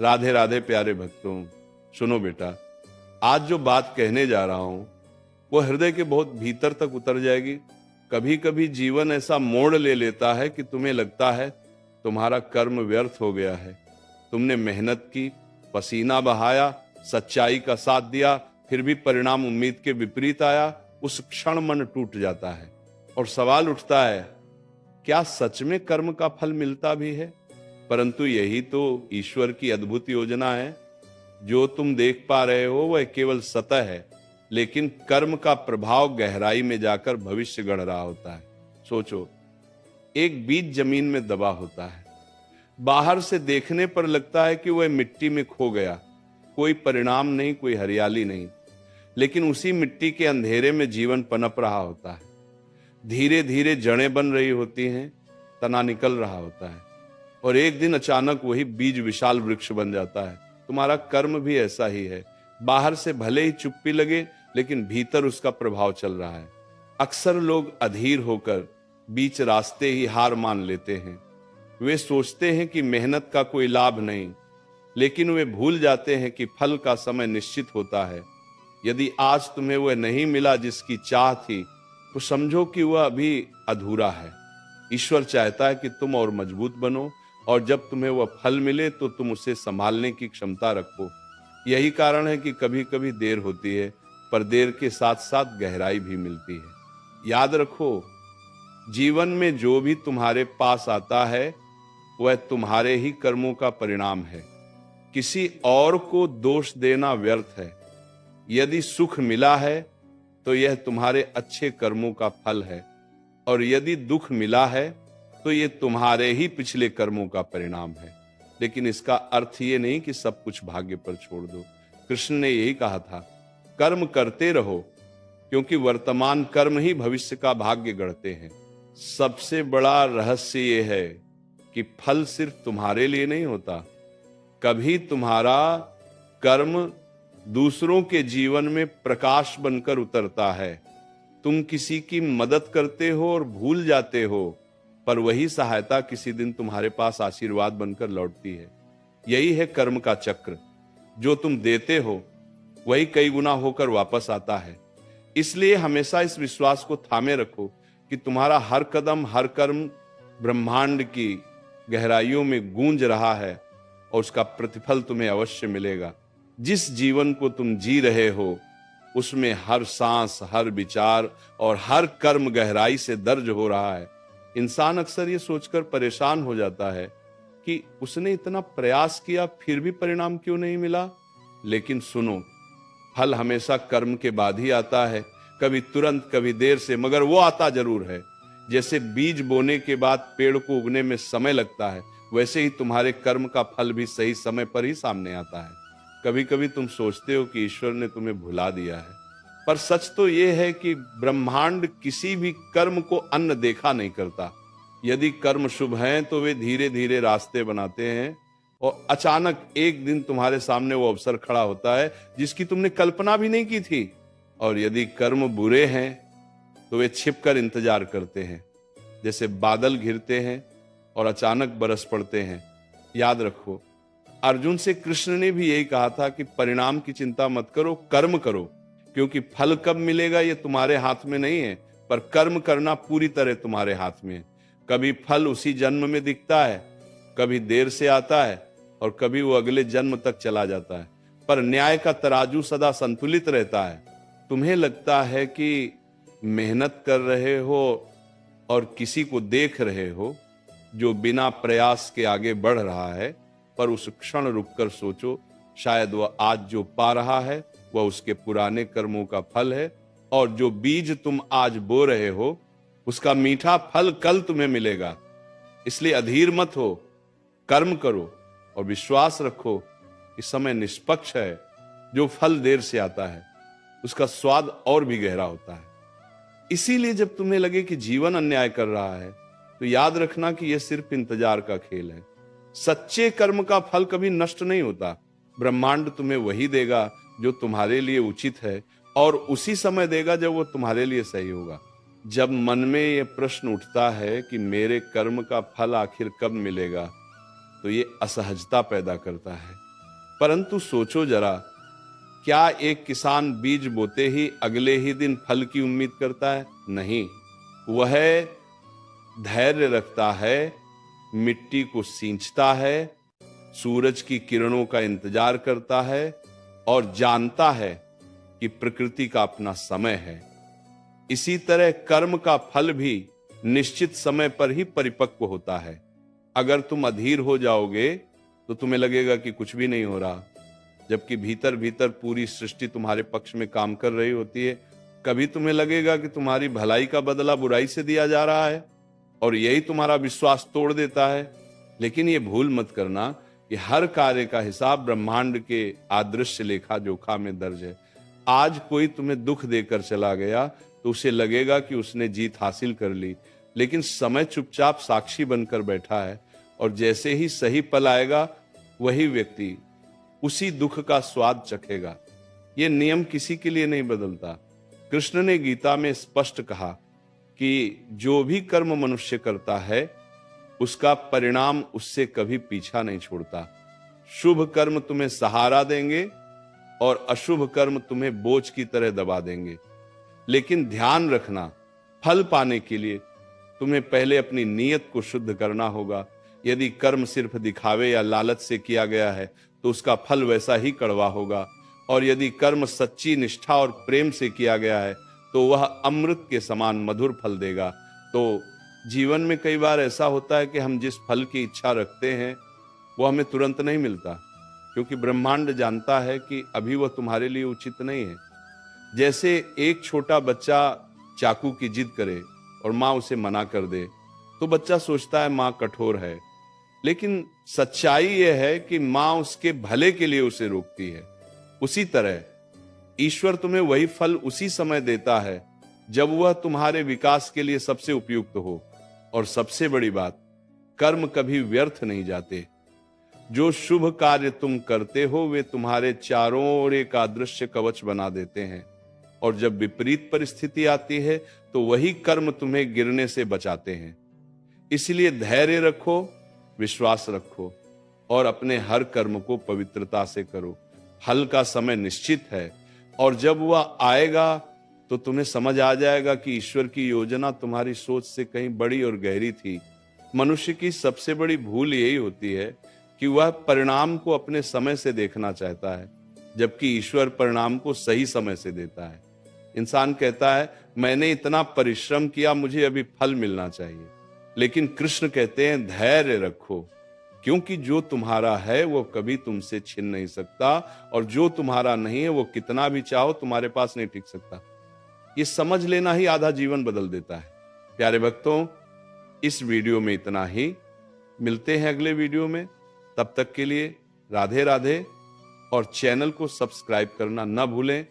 राधे राधे प्यारे भक्तों, सुनो बेटा, आज जो बात कहने जा रहा हूं वो हृदय के बहुत भीतर तक उतर जाएगी। कभी कभी जीवन ऐसा मोड़ ले लेता है कि तुम्हें लगता है तुम्हारा कर्म व्यर्थ हो गया है। तुमने मेहनत की, पसीना बहाया, सच्चाई का साथ दिया, फिर भी परिणाम उम्मीद के विपरीत आया। उस क्षण मन टूट जाता है और सवाल उठता है, क्या सच में कर्म का फल मिलता भी है? परंतु यही तो ईश्वर की अद्भुत योजना है। जो तुम देख पा रहे हो वह केवल सतह है, लेकिन कर्म का प्रभाव गहराई में जाकर भविष्य गढ़ रहा होता है। सोचो, एक बीज जमीन में दबा होता है, बाहर से देखने पर लगता है कि वह मिट्टी में खो गया, कोई परिणाम नहीं, कोई हरियाली नहीं। लेकिन उसी मिट्टी के अंधेरे में जीवन पनप रहा होता है। धीरे धीरे जड़ें बन रही होती हैं, तना निकल रहा होता है, और एक दिन अचानक वही बीज विशाल वृक्ष बन जाता है। तुम्हारा कर्म भी ऐसा ही है। बाहर से भले ही चुप्पी लगे, लेकिन भीतर उसका प्रभाव चल रहा है। अक्सर लोग अधीर होकर बीच रास्ते ही हार मान लेते हैं। वे सोचते हैं कि मेहनत का कोई लाभ नहीं, लेकिन वे भूल जाते हैं कि फल का समय निश्चित होता है। यदि आज तुम्हें वह नहीं मिला जिसकी चाह थी, तो समझो कि वह अभी अधूरा है। ईश्वर चाहता है कि तुम और मजबूत बनो, और जब तुम्हें वह फल मिले तो तुम उसे संभालने की क्षमता रखो। यही कारण है कि कभी कभी देर होती है, पर देर के साथ साथ गहराई भी मिलती है। याद रखो, जीवन में जो भी तुम्हारे पास आता है वह तुम्हारे ही कर्मों का परिणाम है। किसी और को दोष देना व्यर्थ है। यदि सुख मिला है तो यह तुम्हारे अच्छे कर्मों का फल है, और यदि दुख मिला है तो यह तुम्हारे ही पिछले कर्मों का परिणाम है। लेकिन इसका अर्थ ये नहीं कि सब कुछ भाग्य पर छोड़ दो। कृष्ण ने यही कहा था, कर्म करते रहो, क्योंकि वर्तमान कर्म ही भविष्य का भाग्य गढ़ते हैं। सबसे बड़ा रहस्य यह है कि फल सिर्फ तुम्हारे लिए नहीं होता। कभी तुम्हारा कर्म दूसरों के जीवन में प्रकाश बनकर उतरता है। तुम किसी की मदद करते हो और भूल जाते हो, पर वही सहायता किसी दिन तुम्हारे पास आशीर्वाद बनकर लौटती है। यही है कर्म का चक्र। जो तुम देते हो वही कई गुना होकर वापस आता है। इसलिए हमेशा इस विश्वास को थामे रखो कि तुम्हारा हर कदम, हर कर्म ब्रह्मांड की गहराइयों में गूंज रहा है, और उसका प्रतिफल तुम्हें अवश्य मिलेगा। जिस जीवन को तुम जी रहे हो उसमें हर सांस, हर विचार और हर कर्म गहराई से दर्ज हो रहा है। इंसान अक्सर ये सोचकर परेशान हो जाता है कि उसने इतना प्रयास किया फिर भी परिणाम क्यों नहीं मिला। लेकिन सुनो, फल हमेशा कर्म के बाद ही आता है, कभी तुरंत, कभी देर से, मगर वो आता जरूर है। जैसे बीज बोने के बाद पेड़ को उगने में समय लगता है, वैसे ही तुम्हारे कर्म का फल भी सही समय पर ही सामने आता है। कभी कभी तुम सोचते हो कि ईश्वर ने तुम्हें भुला दिया है, पर सच तो यह है कि ब्रह्मांड किसी भी कर्म को अन्न देखा नहीं करता। यदि कर्म शुभ हैं तो वे धीरे धीरे रास्ते बनाते हैं, और अचानक एक दिन तुम्हारे सामने वो अवसर खड़ा होता है जिसकी तुमने कल्पना भी नहीं की थी। और यदि कर्म बुरे हैं तो वे छिपकर इंतजार करते हैं, जैसे बादल घिरते हैं और अचानक बरस पड़ते हैं। याद रखो, अर्जुन से कृष्ण ने भी यही कहा था कि परिणाम की चिंता मत करो, कर्म करो, क्योंकि फल कब मिलेगा ये तुम्हारे हाथ में नहीं है, पर कर्म करना पूरी तरह तुम्हारे हाथ में है। कभी फल उसी जन्म में दिखता है, कभी देर से आता है, और कभी वो अगले जन्म तक चला जाता है, पर न्याय का तराजू सदा संतुलित रहता है। तुम्हें लगता है कि मेहनत कर रहे हो और किसी को देख रहे हो जो बिना प्रयास के आगे बढ़ रहा है, पर उस क्षण रुककर सोचो, शायद वह आज जो पा रहा है वह उसके पुराने कर्मों का फल है, और जो बीज तुम आज बो रहे हो उसका मीठा फल कल तुम्हें मिलेगा। इसलिए अधीर मत हो, कर्म करो और विश्वास रखो कि समय निष्पक्ष है। जो फल देर से आता है उसका स्वाद और भी गहरा होता है। इसीलिए जब तुम्हें लगे कि जीवन अन्याय कर रहा है तो याद रखना कि यह सिर्फ इंतजार का खेल है। सच्चे कर्म का फल कभी नष्ट नहीं होता। ब्रह्मांड तुम्हें वही देगा जो तुम्हारे लिए उचित है, और उसी समय देगा जब वो तुम्हारे लिए सही होगा। जब मन में यह प्रश्न उठता है कि मेरे कर्म का फल आखिर कब मिलेगा, तो ये असहजता पैदा करता है। परंतु सोचो जरा, क्या एक किसान बीज बोते ही अगले ही दिन फल की उम्मीद करता है? नहीं, वह धैर्य रखता है, मिट्टी को सींचता है, सूरज की किरणों का इंतजार करता है और जानता है कि प्रकृति का अपना समय है। इसी तरह कर्म का फल भी निश्चित समय पर ही परिपक्व होता है। अगर तुम अधीर हो जाओगे तो तुम्हें लगेगा कि कुछ भी नहीं हो रहा, जबकि भीतर भीतर पूरी सृष्टि तुम्हारे पक्ष में काम कर रही होती है। कभी तुम्हें लगेगा कि तुम्हारी भलाई का बदला बुराई से दिया जा रहा है और यही तुम्हारा विश्वास तोड़ देता है। लेकिन ये भूल मत करना कि हर कार्य का हिसाब ब्रह्मांड के आदृश्य लेखा जोखा में दर्ज है। आज कोई तुम्हें दुख देकर चला गया तो उसे लगेगा कि उसने जीत हासिल कर ली, लेकिन समय चुपचाप साक्षी बनकर बैठा है और जैसे ही सही पल आएगा वही व्यक्ति उसी दुख का स्वाद चखेगा। यह नियम किसी के लिए नहीं बदलता। कृष्ण ने गीता में स्पष्ट कहा कि जो भी कर्म मनुष्य करता है उसका परिणाम उससे कभी पीछा नहीं छोड़ता। शुभ कर्म तुम्हें सहारा देंगे और अशुभ कर्म तुम्हें बोझ की तरह दबा देंगे। लेकिन ध्यान रखना, फल पाने के लिए तुम्हें पहले अपनी नीयत को शुद्ध करना होगा। यदि कर्म सिर्फ दिखावे या लालच से किया गया है तो उसका फल वैसा ही कड़वा होगा, और यदि कर्म सच्ची निष्ठा और प्रेम से किया गया है तो वह अमृत के समान मधुर फल देगा। तो जीवन में कई बार ऐसा होता है कि हम जिस फल की इच्छा रखते हैं वो हमें तुरंत नहीं मिलता, क्योंकि ब्रह्मांड जानता है कि अभी वह तुम्हारे लिए उचित नहीं है। जैसे एक छोटा बच्चा चाकू की जिद करे और माँ उसे मना कर दे तो बच्चा सोचता है माँ कठोर है, लेकिन सच्चाई यह है कि माँ उसके भले के लिए उसे रोकती है। उसी तरह ईश्वर तुम्हें वही फल उसी समय देता है जब वह तुम्हारे विकास के लिए सबसे उपयुक्त हो। और सबसे बड़ी बात, कर्म कभी व्यर्थ नहीं जाते। जो शुभ कार्य तुम करते हो वे तुम्हारे चारों ओर एक अदृश्य कवच बना देते हैं, और जब विपरीत परिस्थिति आती है तो वही कर्म तुम्हें गिरने से बचाते हैं। इसलिए धैर्य रखो, विश्वास रखो और अपने हर कर्म को पवित्रता से करो। फल का समय निश्चित है और जब वह आएगा तो तुम्हें समझ आ जाएगा कि ईश्वर की योजना तुम्हारी सोच से कहीं बड़ी और गहरी थी। मनुष्य की सबसे बड़ी भूल यही होती है कि वह परिणाम को अपने समय से देखना चाहता है, जबकि ईश्वर परिणाम को सही समय से देता है। इंसान कहता है मैंने इतना परिश्रम किया, मुझे अभी फल मिलना चाहिए। लेकिन कृष्ण कहते हैं धैर्य रखो, क्योंकि जो तुम्हारा है वो कभी तुमसे छिन नहीं सकता, और जो तुम्हारा नहीं है वो कितना भी चाहो तुम्हारे पास नहीं टिक सकता। ये समझ लेना ही आधा जीवन बदल देता है। प्यारे भक्तों, इस वीडियो में इतना ही। मिलते हैं अगले वीडियो में। तब तक के लिए राधे राधे, और चैनल को सब्सक्राइब करना न भूलें।